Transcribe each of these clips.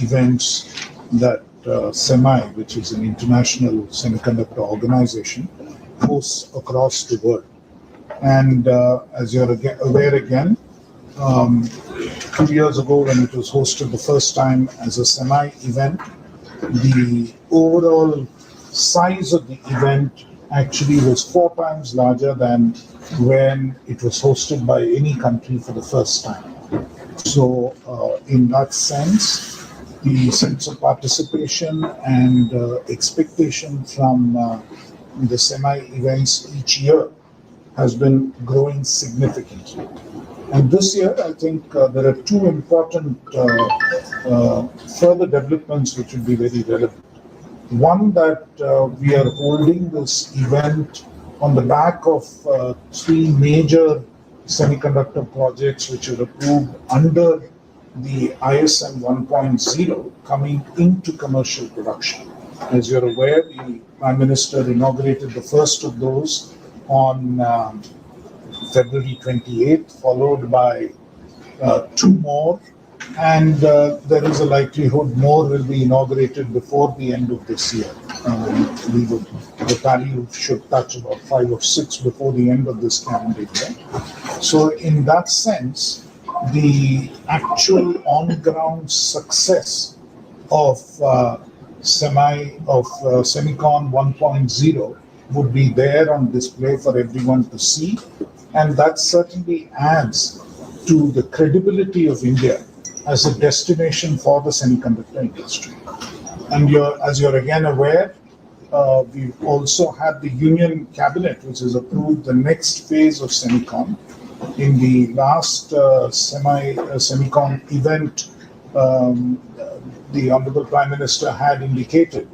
events that SEMI, which is an international semiconductor organization, hosts across the world. And as you're aware again, 2 years ago when it was hosted the first time as a SEMI event, the overall size of the event actually was 4 times larger than when it was hosted by any country for the first time. So in that sense, the sense of participation and expectation from the SEMI events each year has been growing significantly. And this year, I think there are 2 important further developments which will be very relevant. One, that we are holding this event on the back of 3 major semiconductor projects which are approved under the ISM 1.0 coming into commercial production. As you're aware, the Prime Minister inaugurated the first of those on February 28th, followed by 2 more, and there is a likelihood more will be inaugurated before the end of this year. The tally should touch about 5 or 6 before the end of this calendar year. So in that sense, the actual on-ground success of SEMICON 1.0 would be there on display for everyone to see, and that certainly adds to the credibility of India as a destination for the semiconductor industry. And as you're again aware, we've also had the Union Cabinet, which has approved the next phase of SEMICON. In the last SEMICON event, the Honorable Prime Minister had indicated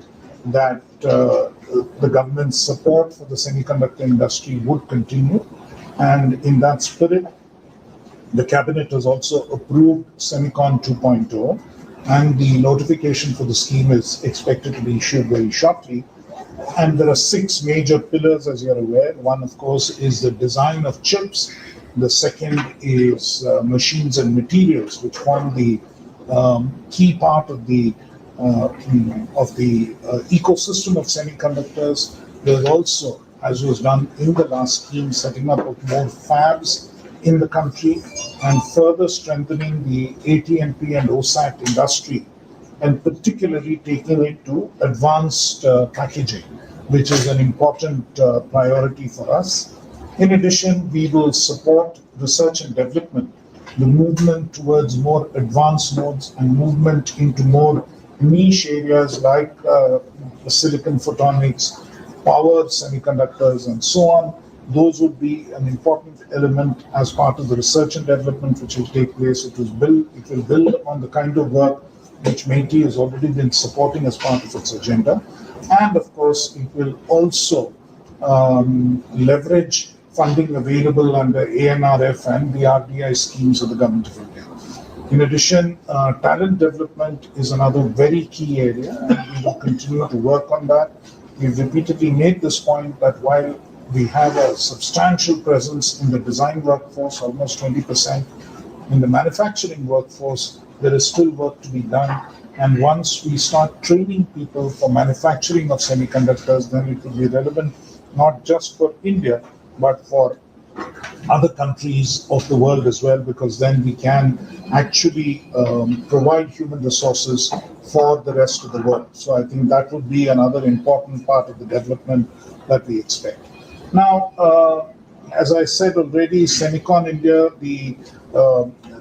that the government's support for the semiconductor industry would continue. And in that spirit, the Cabinet has also approved SEMICON 2.0, and the notification for the scheme is expected to be issued very shortly. And there are 6 major pillars, as you're aware. One, of course, is the design of chips. The second is machines and materials, which form the key part of the ecosystem of semiconductors. There's also, as was done in the last scheme, setting up of more fabs in the country and further strengthening the AT&P and OSAT industry, and particularly taking it to advanced packaging, which is an important priority for us. In addition, we will support research and development, the movement towards more advanced nodes and movement into more niche areas like silicon photonics, power semiconductors, and so on. Those would be an important element as part of the research and development which will take place. It will build on the kind of work which MeitY has already been supporting as part of its agenda. And of course, it will also leverage funding available under ANRF and the RDI schemes of the Government of India. In addition, talent development is another very key area, and we will continue to work on that. We've repeatedly made this point that while we have a substantial presence in the design workforce, almost 20%, in the manufacturing workforce, there is still work to be done. And once we start training people for manufacturing of semiconductors, then it will be relevant not just for India, but for other countries of the world as well, because then we can actually provide human resources for the rest of the world. So I think that would be another important part of the development that we expect. Now, as I said already, SEMICON India,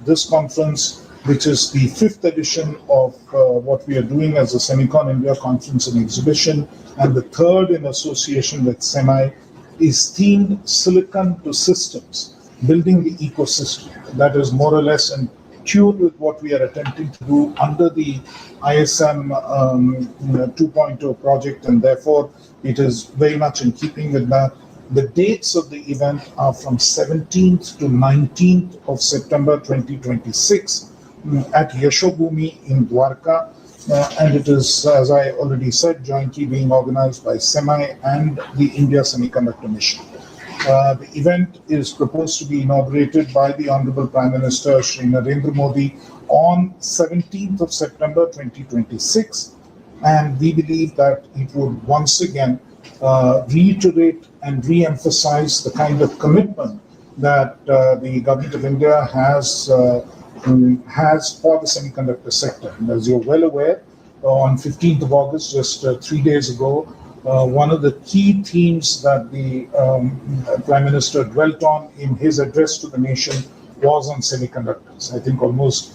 this conference, which is the 5th edition of what we are doing as a SEMICON India conference and exhibition, and the 3rd in association with SEMI, is themed Silicon to Systems, building the ecosystem. That is more or less in tune with what we are attempting to do under the ISM 2.0 project, and therefore it is very much in keeping with that. The dates of the event are from 17th to 19th of September 2026 at Yashobhoomi in Dwarka. And it is, as I already said, jointly being organized by SEMI and the India Semiconductor Mission. The event is proposed to be inaugurated by the Honorable Prime Minister Shri Narendra Modi on 17th of September 2026. And we believe that it would once again reiterate and re-emphasize the kind of commitment that the Government of India has for the semiconductor sector. And as you're well aware, on 15th of August, just 3 days ago, one of the key themes that the Prime Minister dwelt on in his address to the nation was on semiconductors. I think almost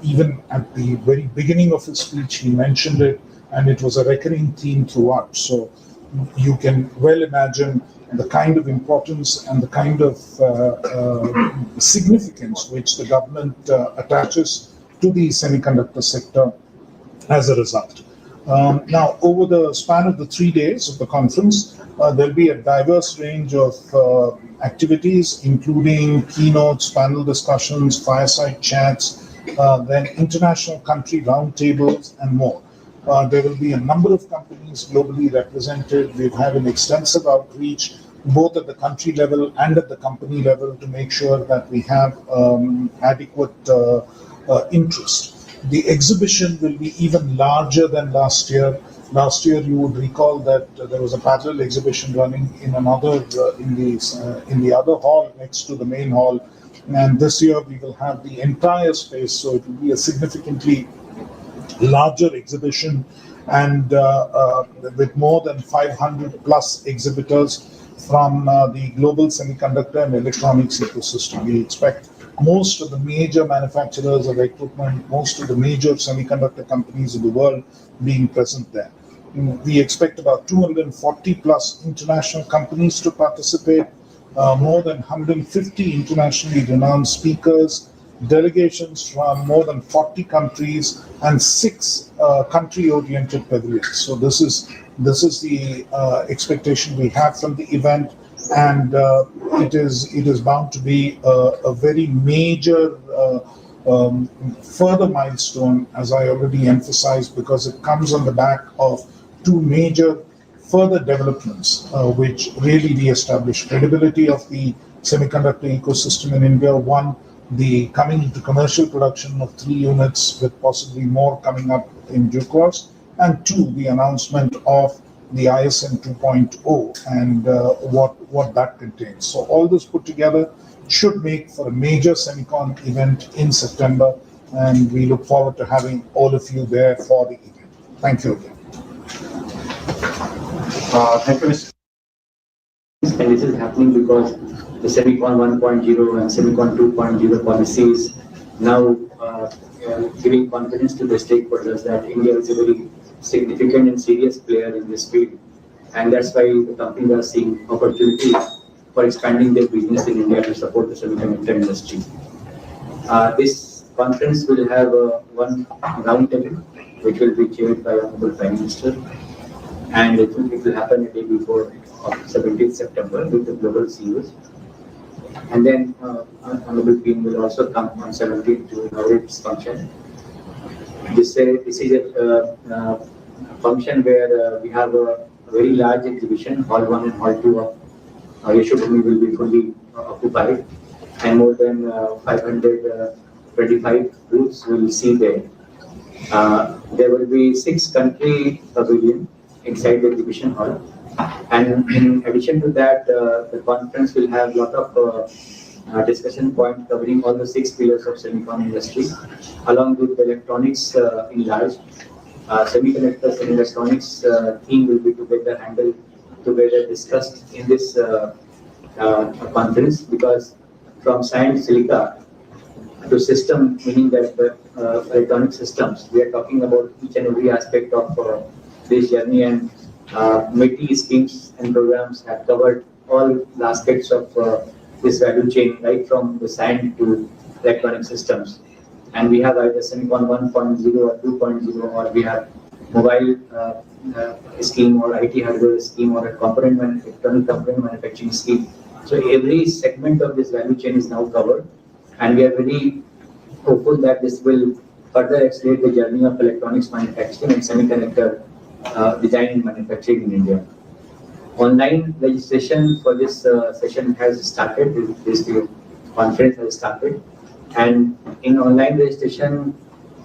even at the very beginning of his speech, he mentioned it, and it was a recurring theme throughout. So you can well imagine the kind of importance and the kind of significance which the government attaches to the semiconductor sector as a result. Now, over the span of the 3 days of the conference, there'll be a diverse range of activities, including keynotes, panel discussions, fireside chats, then international country roundtables, and more. There will be a number of companies globally represented. We've had an extensive outreach, both at the country level and at the company level, to make sure that we have adequate interest. The exhibition will be even larger than last year. Last year, you would recall that there was a parallel exhibition running in another in the other hall next to the main hall, and this year we will have the entire space. So it will be a significantly larger exhibition, and with more than 500 plus exhibitors from the global semiconductor and electronics ecosystem. We expect most of the major manufacturers of equipment, most of the major semiconductor companies in the world being present there. We expect about 240 plus international companies to participate, more than 150 internationally renowned speakers, delegations from more than 40 countries, and 6 country-oriented pavilions. So this is the expectation we have from the event, and it is bound to be a very major further milestone, as I already emphasized, because it comes on the back of 2 major further developments which really re-establish credibility of the semiconductor ecosystem in India. One, the coming into commercial production of 3 units, with possibly more coming up in due course, and 2, the announcement of the ISM 2.0 and what that contains. So all this put together should make for a major SEMICON event in September, and we look forward to having all of you there for the event. Thank you again. Thank you, Mr. And this is happening because the SEMICON 1.0 and SEMICON 2.0 policies now giving confidence to the stakeholders that India is a very significant and serious player in this field, and that's why the companies are seeing opportunities for expanding their business in India to support the semiconductor industry. This conference will have one roundtable, which will be chaired by Honorable Prime Minister, and it will happen a day before 17th September with the global CEOs. And then Honorable PM will also come on 17th to inaugurate this function. This is a function where we have a very large exhibition. Hall 1 and Hall 2 of Yashobhoomi will be fully occupied, and more than 525 booths will see there. There will be 6 country pavilions inside the exhibition hall, and in addition to that, the conference will have a lot of discussion points covering all the 6 pillars of semicon industry, along with the electronics in large. Semiconductors and electronics theme will be together discussed in this conference, because from science silica to system, meaning that electronic systems, we are talking about each and every aspect of this journey, and MITI schemes and programs have covered all aspects of this value chain, right from the science to electronic systems. And we have either SEMICON 1.0 or 2.0, or we have mobile scheme, or IT hardware scheme, or a electronic component manufacturing scheme. So every segment of this value chain is now covered, and we are very hopeful that this will further accelerate the journey of electronics manufacturing and semiconductor design and manufacturing in India. Online registration for this session has started. This conference has started, And in online registration,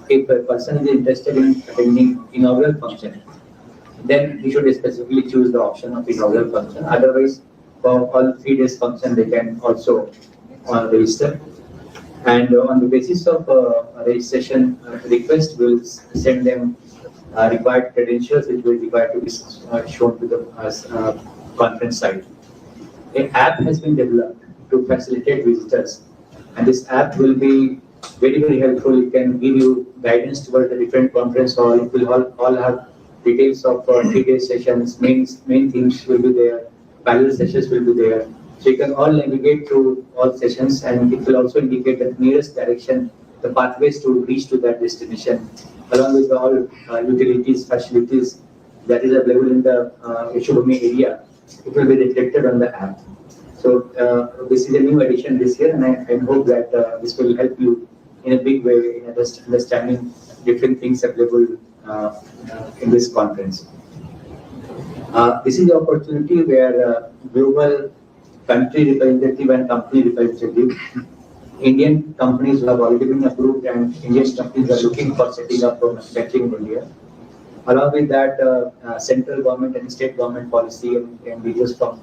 if a person is interested in attending inaugural function, then we should specifically choose the option of inaugural function. Otherwise, for all 3 days function, they can also register. And on the basis of registration request, we will send them required credentials, which will require to be shown to the conference site. An app has been developed to facilitate visitors, and this app will be very, very helpful. It can give you guidance towards the different conference hall. It will all have details of 3-day sessions. Main themes will be there. Panel sessions will be there. So you can all navigate through all sessions, and it will also indicate the nearest direction, the pathways to reach to that destination, along with all utilities, facilities that is available in the Yashobhoomi area. It will be reflected on the app. So this is a new addition this year, and I hope that this will help you in a big way in understanding different things available in this conference. This is the opportunity where global country representative and company representative, Indian companies who have already been approved and Indian companies are looking for setting up manufacturing in India. Along with that, central government and state government policy and leaders from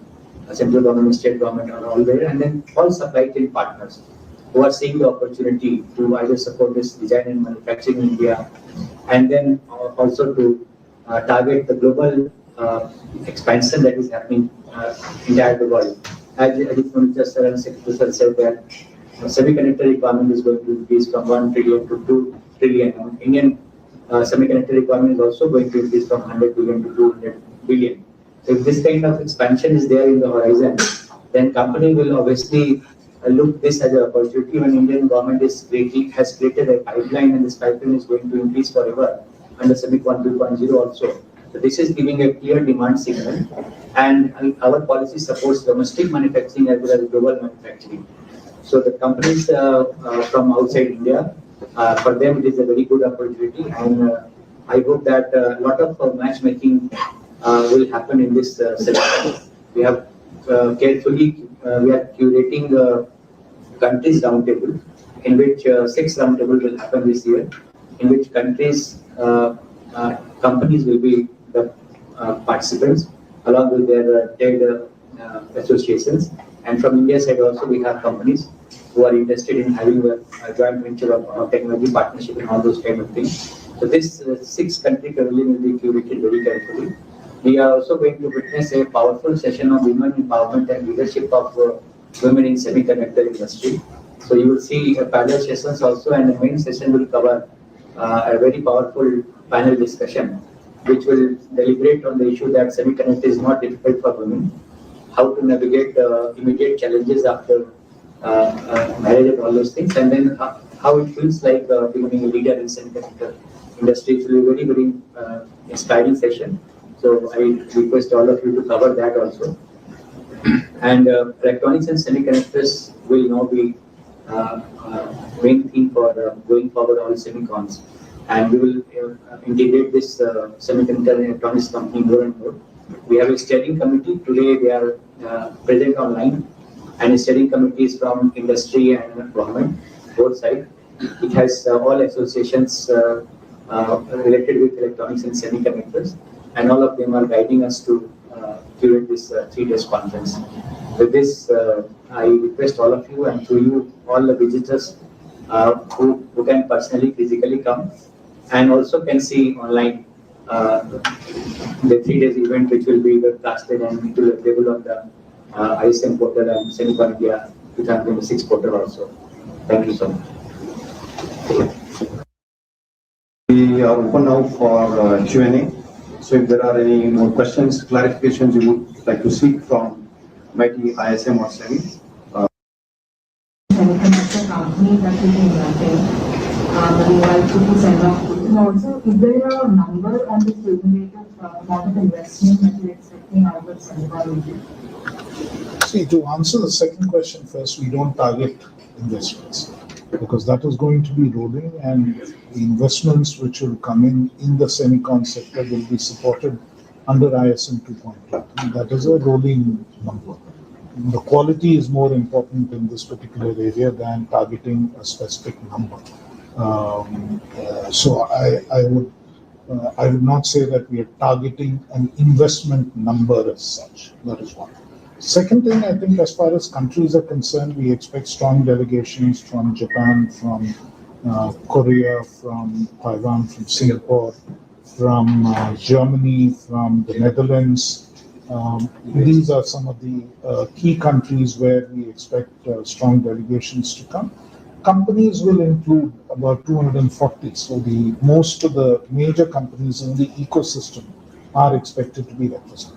central government and state government are all there, and then all supply chain partners who are seeing the opportunity to either support this design and manufacturing in India, and then also to target the global expansion that is happening entire the world. As Ajit Monitor sir and Secretary sir said that semiconductor requirement is going to increase from 1 trillion to 2 trillion. Indian semiconductor requirement is also going to increase from 100 billion to 200 billion. So if this kind of expansion is there in the horizon, then company will obviously look this as an opportunity when Indian government has created a pipeline, and this pipeline is going to increase forever under SEMICON 2.0 also. So this is giving a clear demand signal, and our policy supports domestic manufacturing as well as global manufacturing. So the companies from outside India, for them it is a very good opportunity, and I hope that a lot of matchmaking will happen in this session. We have carefully we are curating the countries roundtable, in which 6 roundtable will happen this year, in which countries companies will be the participants along with their trade associations. And from India side also we have companies who are interested in having a joint venture of technology partnership and all those kind of things. So this 6-country pavilion will be curated very carefully. We are also going to witness a powerful session on women empowerment and leadership of women in semiconductor industry. So you will see panel sessions also, and the main session will cover a very powerful panel discussion, which will deliberate on the issue that semiconductor is not difficult for women, how to navigate immediate challenges after marriage and all those things, and then how it feels like becoming a leader in semiconductor industry. It will be a very, very inspiring session. So I request all of you to cover that also. And electronics and semiconductors will now be main theme for going forward all semicons. And we will integrate this semiconductor and electronics company more and more. We have a steering committee. Today they are present online, and steering committees from industry and government, both sides. It has all associations related with electronics and semiconductors, and all of them are guiding us to curate this 3 days conference. With this, I request all of you, and to you, all the visitors who can personally, physically come, and also can see online the 3 days event, which will be webcasted and it will be available on the ISM portal and SEMICON India 2026 portal also. Thank you so much. We are open now for Q&A. So if there are any more questions, clarifications you would like to seek from mighty ISM or SEMI. Semiconductor company that we can maintain, but you are to send off. And also, is there a number on the cumulative amount of investment that you're expecting out of SEMICON India? See, to answer the second question first, we don't target investments because that is going to be rolling, and the investments which will come in the semicon sector will be supported under ISM 2.2. That is a rolling number. the quality is more important in this particular area than targeting a specific number. So I would not say that we are targeting an investment number as such. That is one. Second thing, I think as far as countries are concerned, we expect strong delegations from Japan, from Korea, from Taiwan, from Singapore, from Germany, from the Netherlands. These are some of the key countries where we expect strong delegations to come. Companies will include about 240. So most of the major companies in the ecosystem are expected to be represented.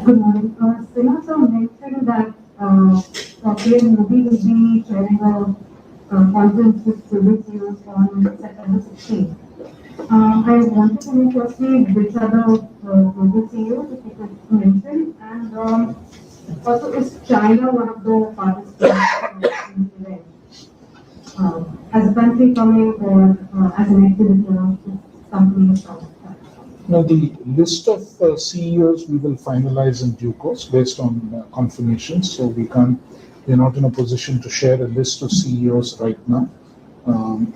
Good morning. Sima sir mentioned that Dr. Modi will be chairing a conference with global CEOs on September 16th. I wanted to know firstly which are the global CEOs, if you could mention, and also is China one of the participants in the event? As a country coming or as an exhibitor, company is from? Now, the list of CEOs we will finalize in due course based on confirmations. So we're not in a position to share a list of CEOs right now.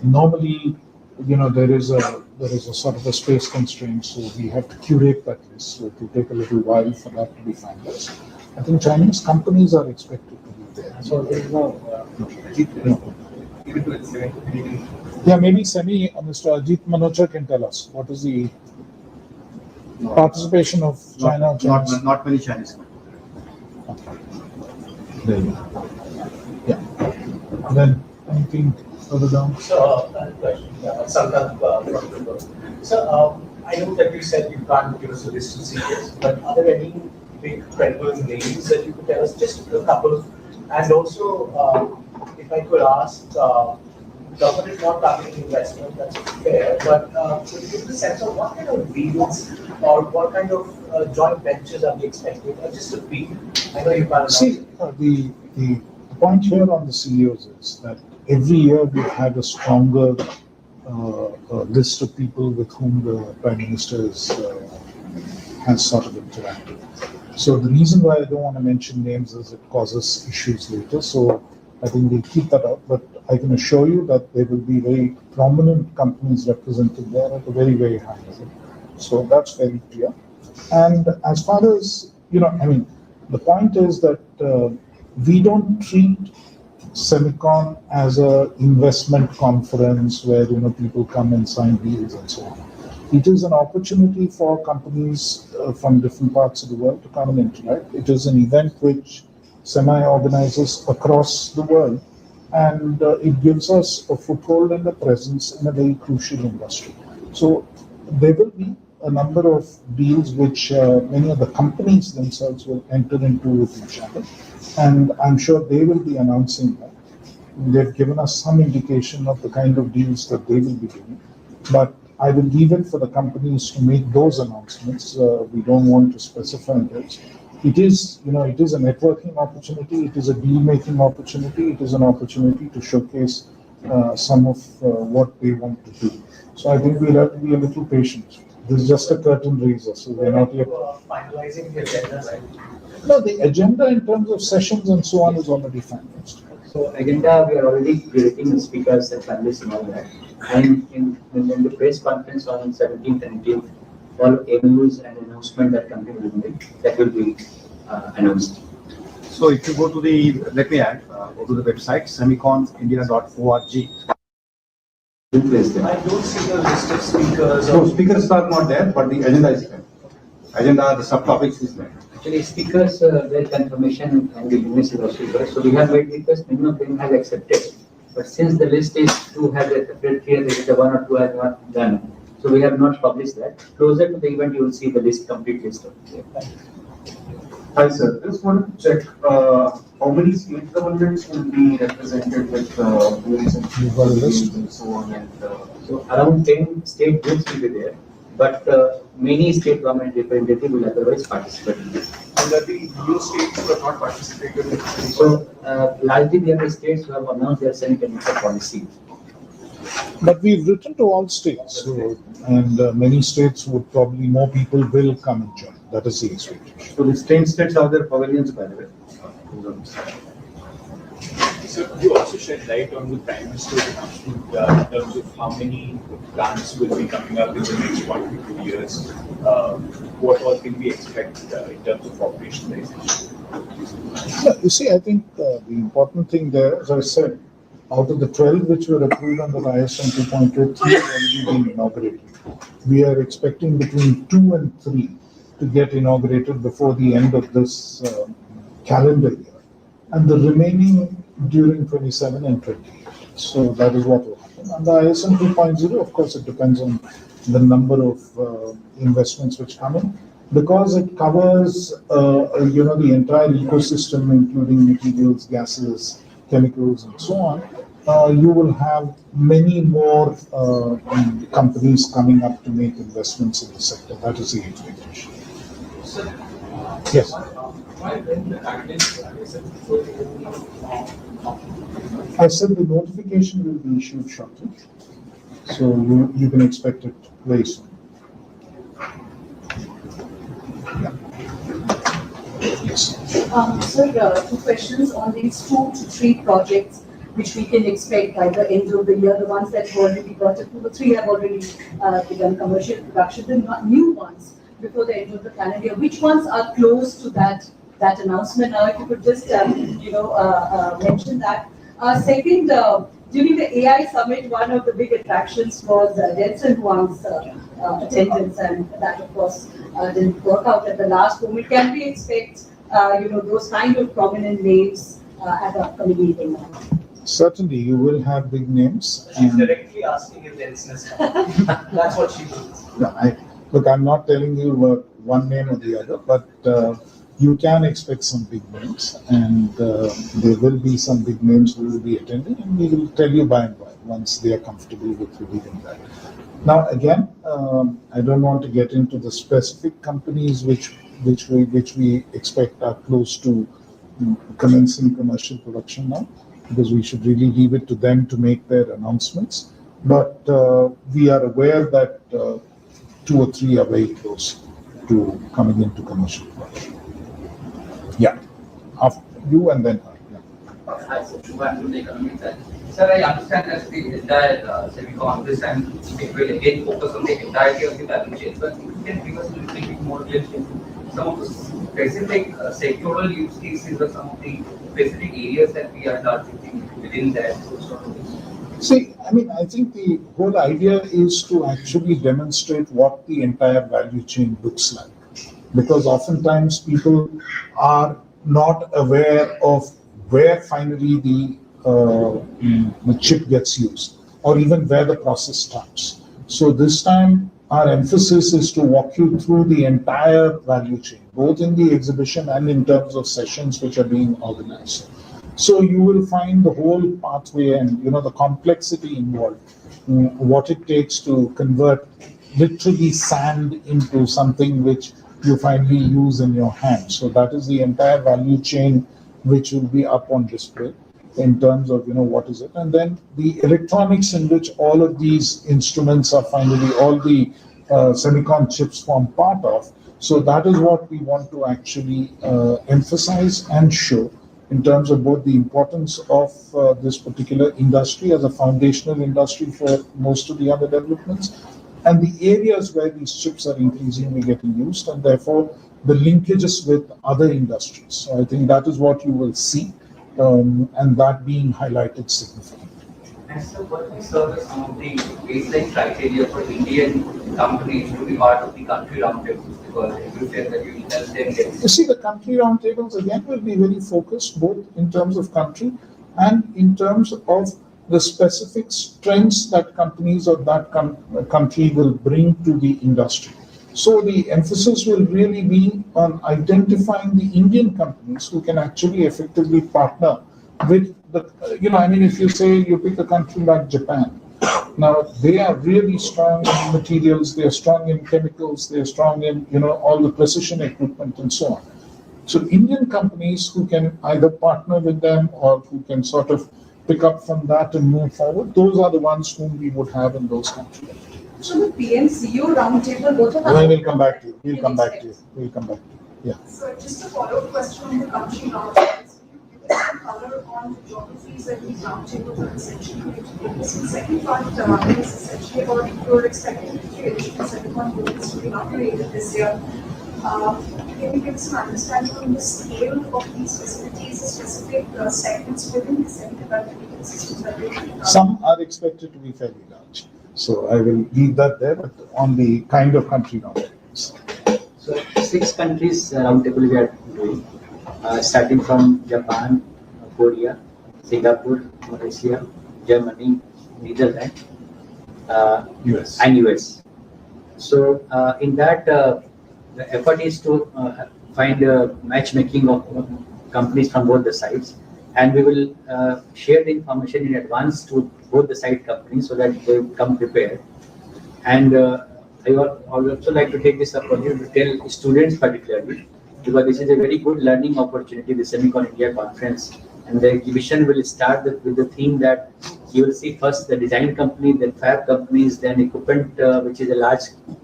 Normally, there is a sort of a space constraint, so we have to curate that list. So it will take a little while for that to be finalized. I think Chinese companies are expected to be there. So there is no. Yeah, maybe Mr. Ajit Manocha can tell us what is the participation of China. Not many Chinese. There you go. Yeah. And then anything further down? So, question, So, I know that you said you can't give us a list of CEOs, but are there any big credible names that you could tell us? Just a couple. And also, if I could ask, government is not targeting investment, that's fair, but could you give a sense of what kind of deals or what kind of joint ventures are we expecting? Just a brief. I know you can't. See, the point here on the CEOs is that every year we've had a stronger list of people with whom the Prime Minister has sort of interacted. So the reason why I don't want to mention names is it causes issues later. So I think we'll keep that out. But I can assure you that there will be very prominent companies represented there at a very, very high level. So that's very clear. And as far as, the point is that we don't treat SEMICON as an investment conference where people come and sign deals and so on. It is an opportunity for companies from different parts of the world to come and interact. It is an event which SEMI organizes across the world, and it gives us a foothold and a presence in a very crucial industry. So there will be a number of deals which many of the companies themselves will enter into with each other, and I'm sure they will be announcing that. They've given us some indication of the kind of deals that they will be doing, but I will leave it for the companies to make those announcements. We don't want to specify those. It is a networking opportunity. It is a deal-making opportunity. It is an opportunity to showcase some of what they want to do. So I think we'll have to be a little patient. This is just a curtain raiser, so we're not yet finalizing the agenda, right? No, the agenda in terms of sessions and so on is already finalized. So agenda, we are already creating speakers and panelists and all that. And in the press conference on 17th and 18th, all MOUs and announcement that company will make, that will be announced. So if you go to let me add, go to the website, semiconindia.org. I don't see the list of speakers. So speakers are not there, but the agenda is there. Agenda, the subtopics is there. Actually, speakers, their confirmation and the units is also there. So we have made request, many of them have accepted. But since the list is to have a separate here, the one or two are not done. So we have not published that. Closer to the event, you will see the list, complete list of Hi sir, just wanted to check how many state governments will be represented with rules and You've got a list? and so on. And so around 10 state groups will be there, but many state government representatives will otherwise participate in this. And that the new states who have not participated in this. So largely there are states who have announced their semiconductor policy. But we've written to all states. So and many states would probably, more people will come and join. That is the expectation. So these 10 states are their pavilions, by the way. So you also shed light on the Prime Minister's announcement in terms of how many plants will be coming up in the next 1 to 2 years. What all can we expect in terms of operationalization? Yeah, you see, I think the important thing there, as I said, out of the 12 which were approved under ISM 2.0, 3 have already been inaugurated. We are expecting between 2 and 3 to get inaugurated before the end of this calendar year, and the remaining during 27 and 28. So that is what will happen. And the ISM 2.0, of course, it depends on the number of investments which come in, because it covers, the entire ecosystem, including materials, gases, chemicals, and so on. You will have many more companies coming up to make investments in the sector. That is the expectation. Yes. I said the notification will be issued shortly, so you can expect it very soon. Yeah. Yes. Sir, 2 questions on these 2 to 3 projects which we can expect by the end of the year. The ones that have already got approval, 3 have already begun commercial production. The new ones before the end of the calendar year. Which ones are close to that announcement? Now, if you could just mention that. Second, during the AI summit, one of the big attractions was Jensen Huang's attendance, and that, of course, didn't work out at the last moment. Can we expect, those kind of prominent names at the upcoming meeting? Certainly, you will have big names. She's directly asking if Jensen is coming. That's what she means. No, look, I'm not telling you one name or the other, but you can expect some big names, and there will be some big names who will be attending, and we will tell you by and by once they are comfortable with revealing that. Now, again, I don't want to get into the specific companies which we expect are close to commencing commercial production now, because we should really leave it to them to make their announcements. But we are aware that 2 or 3 are very close to coming into commercial production. Yeah, after you and then her. Yeah. Hi, sir. Shubham, Economic Side. Sir, I understand that the entire SEMICON this time it will again focus on the entirety of the value chain, but if you can give us a little bit more glimpse into some of the specific sectoral use cases or some of the specific areas that we are targeting within that sort of thing. See, I think the whole idea is to actually demonstrate what the entire value chain looks like. Because oftentimes people are not aware of where finally the chip gets used, or even where the process starts. So this time our emphasis is to walk you through the entire value chain, both in the exhibition and in terms of sessions which are being organized. So you will find the whole pathway and the complexity involved, what it takes to convert literally sand into something which you finally use in your hand. So that is the entire value chain which will be up on display in terms of what is it, and then the electronics in which all of these instruments are finally, all the semicon chips form part of. So that is what we want to actually emphasize and show in terms of both the importance of this particular industry as a foundational industry for most of the other developments, and the areas where these chips are increasingly getting used, and therefore the linkages with other industries. So I think that is what you will see, and that being highlighted significantly. And so what we serve as some of the baseline criteria for Indian companies to be part of the country roundtables, because you said that you will help them get. You see, the country roundtables again will be very focused both in terms of country and in terms of the specific strengths that companies of that country will bring to the industry. So the emphasis will really be on identifying the Indian companies who can actually effectively partner with the, if you say you pick a country like Japan, now they are really strong in materials, they are strong in chemicals, they are strong in, all the precision equipment and so on. So Indian companies who can either partner with them or who can sort of pick up from that and move forward, those are the ones whom we would have in those countries. So the PM CEO roundtable, both of I will come back to you. We'll come back to you. We'll come back to you. Yeah. So just a follow-up question on the country roundtables. Can you give us some color on the geographies that these roundtables are essentially going to focus on? Second part is essentially about you're expecting the additional Semicon units to be inaugurated this year. Can you give us some understanding on the scale of these facilities, specific segments within the semiconductor ecosystems that they Some are expected to be fairly large. So I will leave that there, but on the kind of country roundtables. So 6 countries roundtable we are doing, starting from Japan, Korea, Singapore, Malaysia, Germany, Netherlands, US. and US. So in that, the effort is to find a matchmaking of companies from both the sides, and we will share the information in advance to both the side companies so that they come prepared. And I would also like to take this opportunity to tell students particularly, because this is a very good learning opportunity, the SEMICON India conference. And the exhibition will start with the theme that you will see first the design company, then fab companies, then equipment, which is a large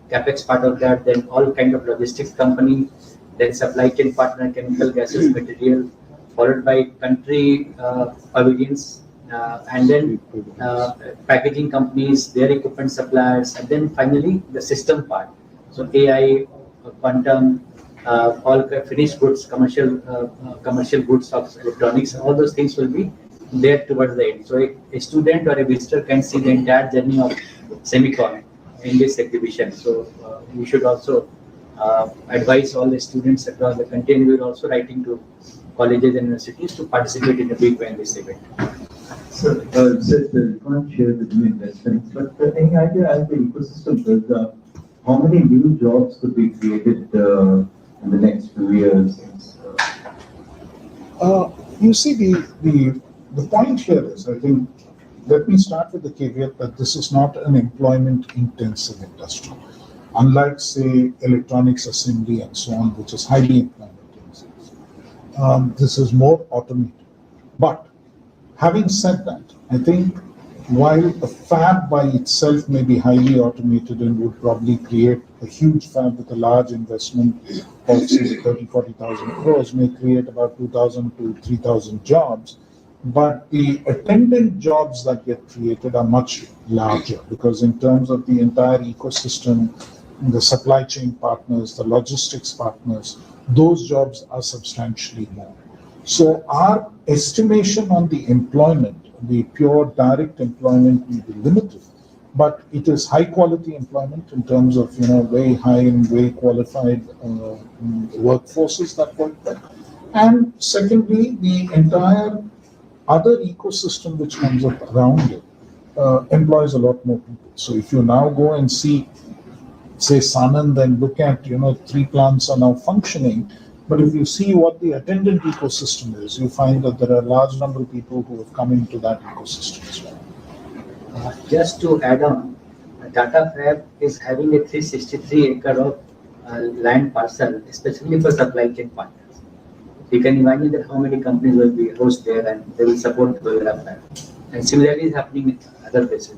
capex part of that, then all kind of logistics company, then supply chain partner, chemical gases, material, followed by country pavilions, and then packaging companies, their equipment suppliers, and then finally the system part. So AI, quantum, all finished goods, commercial goods of electronics, all those things will be there towards the end. So a student or a visitor can see the entire journey of Semicon in this exhibition. So we should also advise all the students across the country, and we are also writing to colleges and universities to participate in a big way in this event. So, said you can't share the new investments, but any idea as the ecosystem builds up, how many new jobs could be created in the next few years? You see, the point here is, I think, let me start with the caveat that this is not an employment-intensive industry. Unlike, say, electronics assembly and so on, which is highly employment-intensive. This is more automated. But having said that, I think while a fab by itself may be highly automated and would probably create a huge fab with a large investment of say 30,000-40,000 crores, may create about 2,000 to 3,000 jobs, but the attendant jobs that get created are much larger, because in terms of the entire ecosystem, the supply chain partners, the logistics partners, those jobs are substantially more. So our estimation on the employment, the pure direct employment, will be limited, but it is high quality employment in terms of very high and very qualified workforces that work there. And secondly, the entire other ecosystem which comes up around it employs a lot more people. So if you now go and see, say, Sanand, and look at 3 plants are now functioning. But if you see what the attendant ecosystem is, you find that there are a large number of people who have come into that ecosystem as well. Just to add on, Tata Fab is having a 363 acre of land parcel, especially for supply chain partners. You can imagine that how many companies will be host there, and they will support the Fab. And similarly is happening in other places.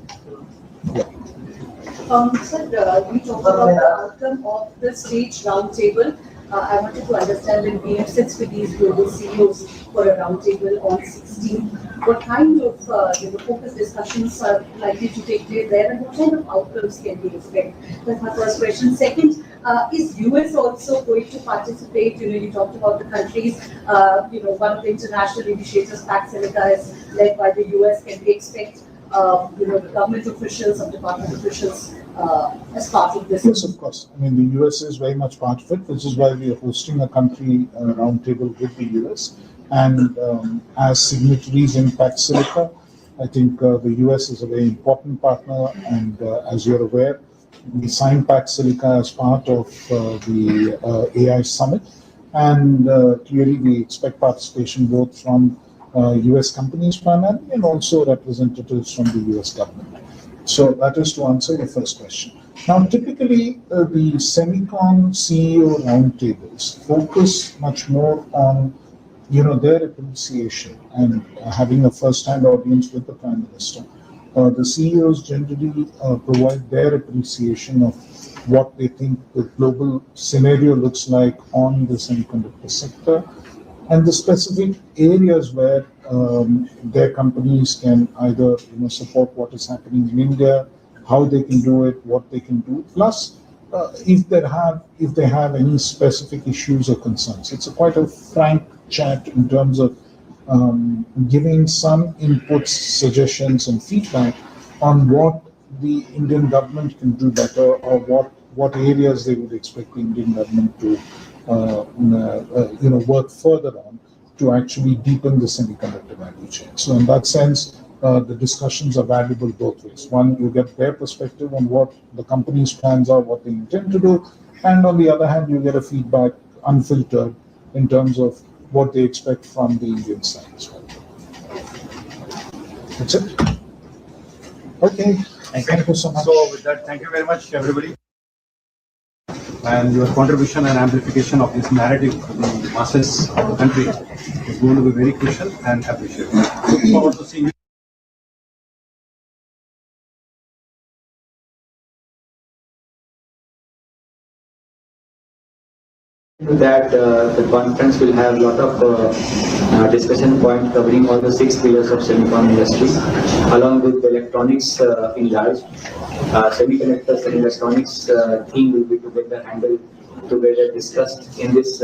Sir, we talked about the outcome of the stage roundtable. I wanted to understand when we have sits with these global CEOs for a roundtable on 16, what kind of focus discussions are likely to take place there, and what kind of outcomes can we expect? That's my first question. Second, is US also going to participate? You talked about the countries. One of the international initiators, Pax Silica, is led by the US. Can we expect the government officials or department officials as part of this? Yes, of course. I mean, the US is very much part of it, which is why we are hosting a country roundtable with the US. And as signatories in Pax Silica, I think the US is a very important partner. And as you're aware, we signed Pax Silica as part of the AI Summit. And clearly, we expect participation both from US companies primarily and also representatives from the US government. So that is to answer your first question. Now, typically, the Semicon CEO roundtables focus much more on, their appreciation and having a first-hand audience with the Prime Minister the CEOs generally provide their appreciation of what they think the global scenario looks like on the semiconductor sector and the specific areas where their companies can either support what is happening in India, how they can do it, what they can do, plus if they have any specific issues or concerns. It's quite a frank chat in terms of giving some inputs, suggestions, and feedback on what the Indian government can do better, or what areas they would expect the Indian government to work further on to actually deepen the semiconductor value chain. So in that sense, the discussions are valuable both ways. One, you get their perspective on what the company's plans are, what they intend to do, and on the other hand, you get a feedback unfiltered in terms of what they expect from the Indian side as well. That's it. Okay. Thank you so much. So with that, thank you very much, everybody. And your contribution and amplification of this narrative to the masses of the country is going to be very crucial and appreciated. Look forward to seeing you. That the conference will have a lot of discussion points covering all the 6 pillars of semicon industry, along with the electronics in large. Semiconductors and electronics theme will be together handled, together discussed in this